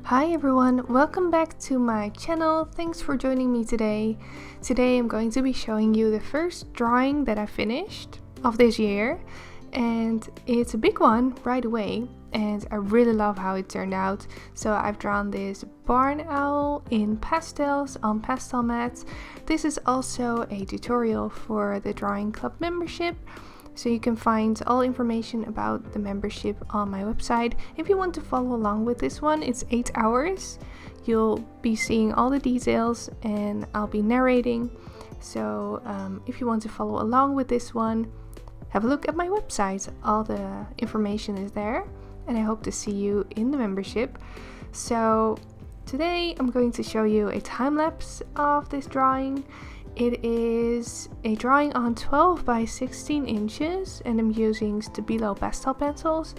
Hi everyone, welcome back to my channel. Thanks for joining me today. Today I'm going to be showing you the first drawing that I finished of this year, and it's a big one right away, and I really love how it turned out. So I've drawn this barn owl in pastels on pastel mats. This is also a tutorial for the drawing club membership. So you can find all information about the membership on my website. If you want to follow along with this one, it's 8 hours. You'll be seeing all the details and I'll be narrating. So if you want to follow along with this one, have a look at my website. All the information is there, and I hope to see you in the membership. So today I'm going to show you a time lapse of this drawing. It is a drawing on 12 by 16 inches, and I'm using Stabilo pastel pencils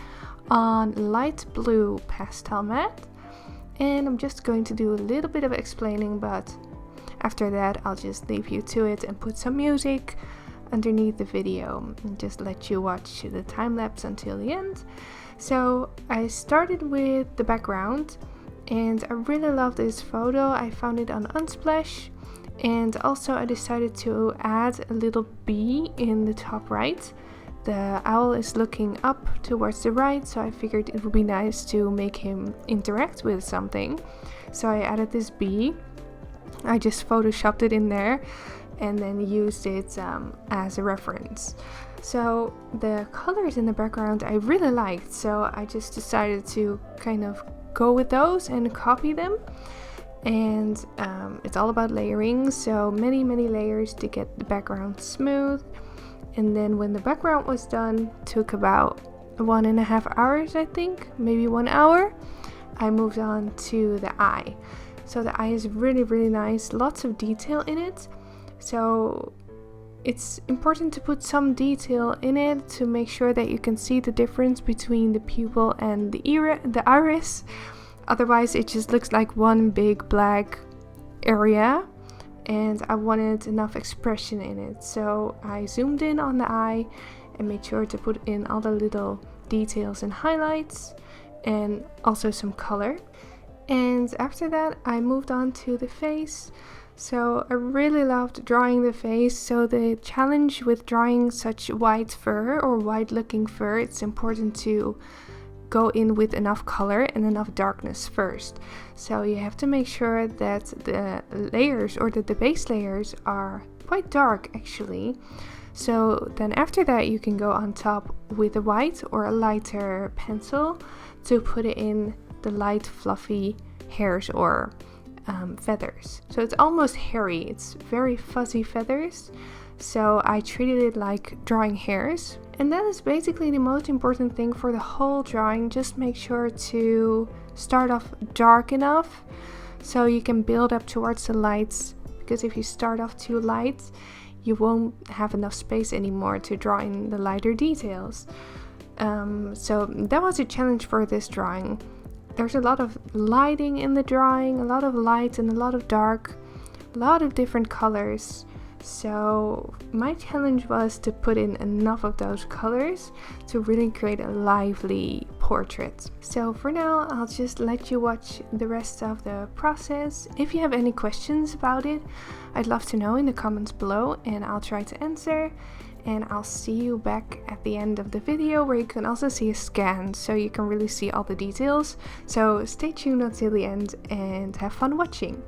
on light blue pastel mat. And I'm just going to do a little bit of explaining, but after that I'll just leave you to it and put some music underneath the video and just let you watch the time lapse until the end. So I started with the background, and I really love this photo. I found it on Unsplash. And also I decided to add a little bee in the top right. The owl is looking up towards the right, so I figured it would be nice to make him interact with something. So I added this bee. I just photoshopped it in there and then used it as a reference. So the colors in the background I really liked, so I just decided to kind of go with those and copy them. And it's all about layering, so many layers to get the background smooth. And then when the background was done, took about 1.5 hours, I think, maybe 1 hour, I moved on to the eye. So the eye is really nice, lots of detail in it. So it's important to put some detail in it to make sure that you can see the difference between the pupil and the iris. Otherwise it just looks like one big black area, and I wanted enough expression in it. So I zoomed in on the eye and made sure to put in all the little details and highlights and also some color. And after that I moved on to the face. So I really loved drawing the face. So the challenge with drawing such white fur or white looking fur, it's important to go in with enough color and enough darkness first. So you have to make sure that the layers, or that the base layers, are quite dark actually. So then after that you can go on top with a white or a lighter pencil to put it in the light fluffy hairs or feathers. So it's almost hairy, it's very fuzzy feathers. So I treated it like drawing hairs. And that is basically the most important thing for the whole drawing. Just make sure to start off dark enough so you can build up towards the lights, because if you start off too light, you won't have enough space anymore to draw in the lighter details. So that was a challenge for this drawing. There's a lot of lighting in the drawing, a lot of light and a lot of dark, a lot of different colors. So my challenge was to put in enough of those colors to really create a lively portrait. So for now I'll just let you watch the rest of the process. If you have any questions about it, I'd love to know in the comments below, and I'll try to answer. And I'll see you back at the end of the video, where you can also see a scan, so you can really see all the details. So stay tuned until the end and have fun watching.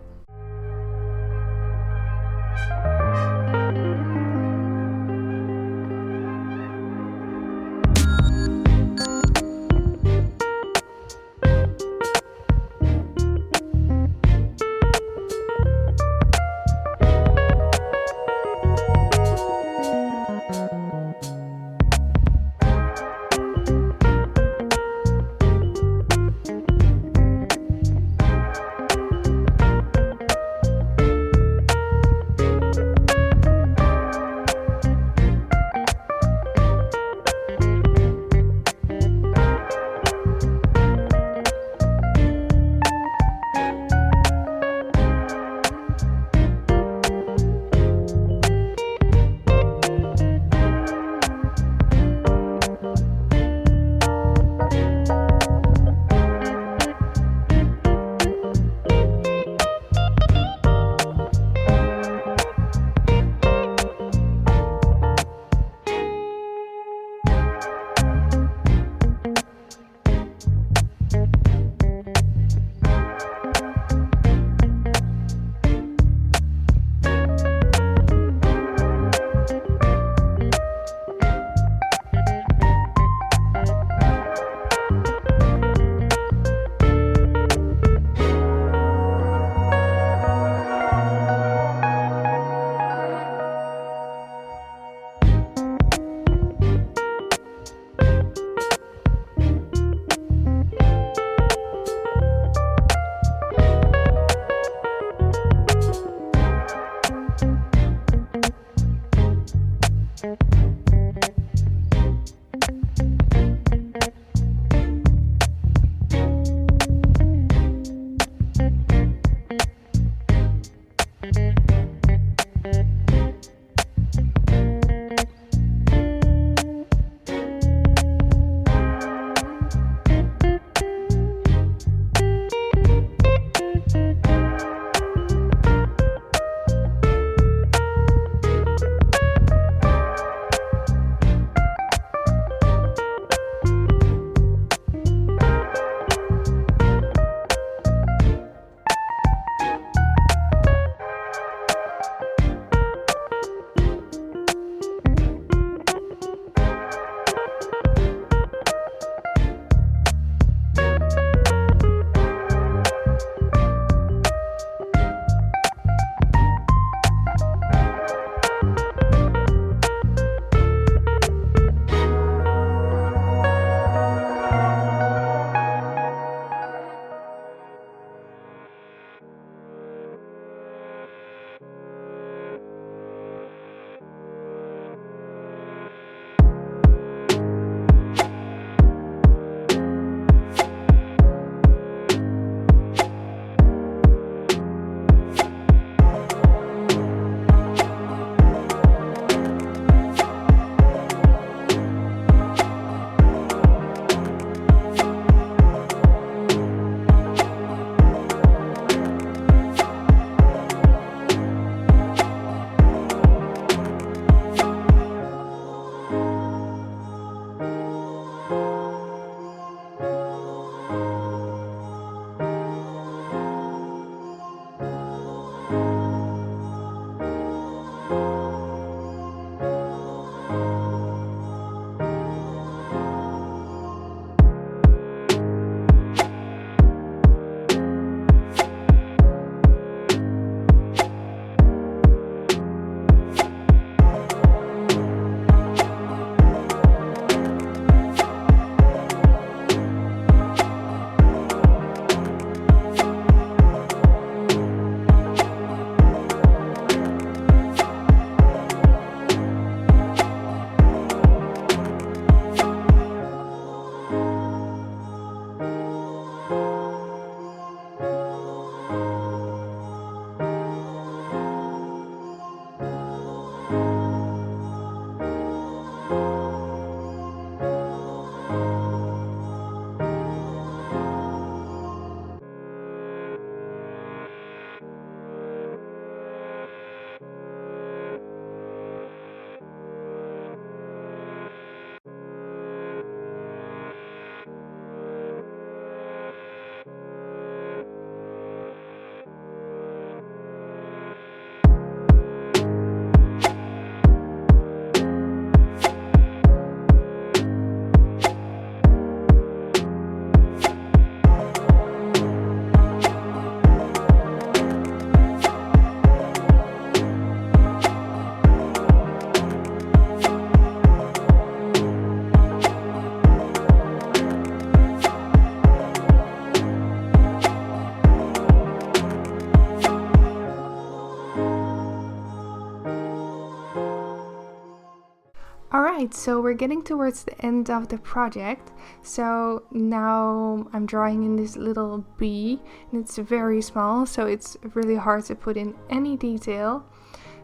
Alright, so we're getting towards the end of the project. So now I'm drawing in this little bee, and it's very small, so it's really hard to put in any detail.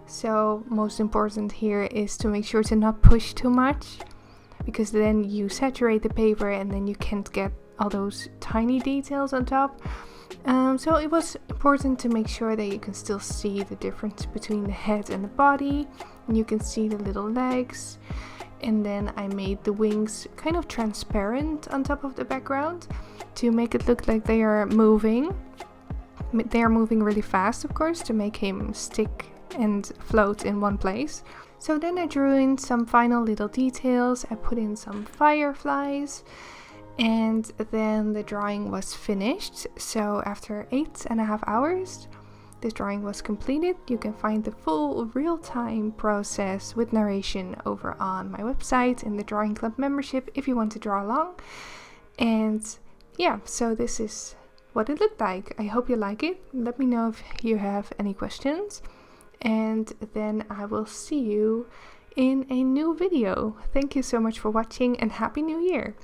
So most important here is to make sure to not push too much, because then you saturate the paper and then you can't get all those tiny details on top. So it was important to make sure that you can still see the difference between the head and the body, and you can see the little legs. And then I made the wings kind of transparent on top of the background to make it look like they are moving. They are moving really fast, of course, to make him stick and float in one place. So then I drew in some final little details. I put in some fireflies, and then the drawing was finished. So after 8.5 hours, this drawing was completed. You can find the full real-time process with narration over on my website in the Drawing Club membership if you want to draw along. And yeah, so this is what it looked like. I hope you like it. Let me know if you have any questions. And then I will see you in a new video. Thank you so much for watching, and Happy New Year!